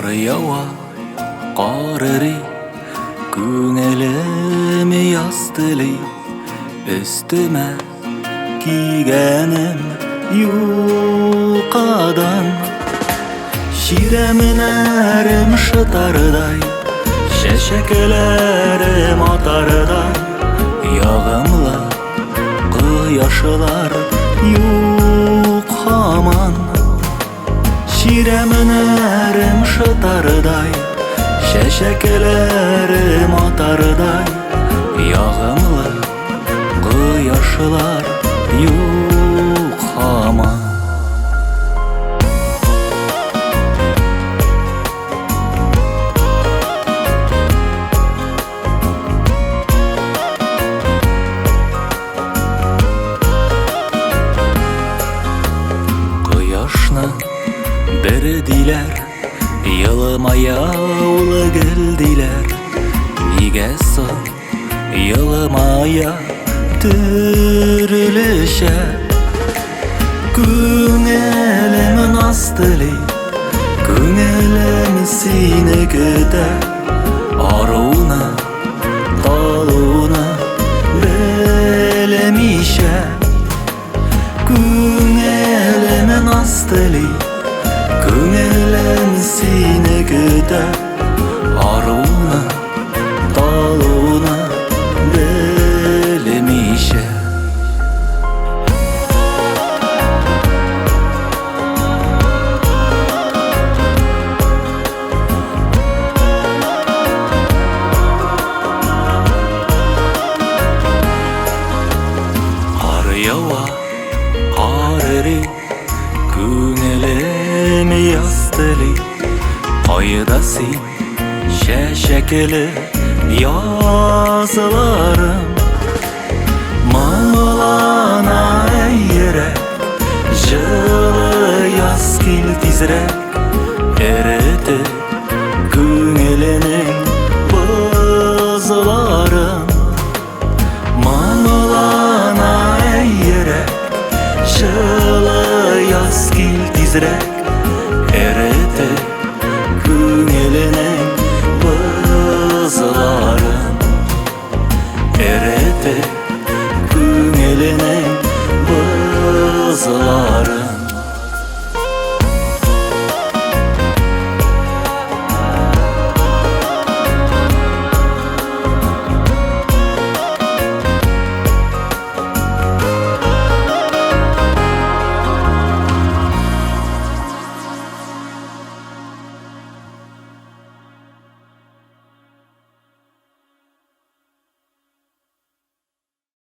Qar yawa, qar eri, Күңелім ястыли, Üstüme kiygenim yuqadan. Şiremin erim şıtarday, Şeşeklerim atarday, Yağımla kıyaşılar yuq haman. Şiremin erim şıtarday, Şeşeklerim atarday, Yağımlı kıyaşılar yuq haman. Kıyaşna derdiler, Yılmaya ulu geldiler, Nigesa yılmaya türülüşe. Күңелімін астылы, Күңелім сені көте, Аруна, талуна білемейше. Күңелімін астылы, Күңелім seni көте, Aruна, taluna bilemeyşe. Qar yawa, qar eri, Күңелім ястыли, Qaydası şeşekli yazılarım. Mağlana eyrek, Жылы yaz kil tizrek,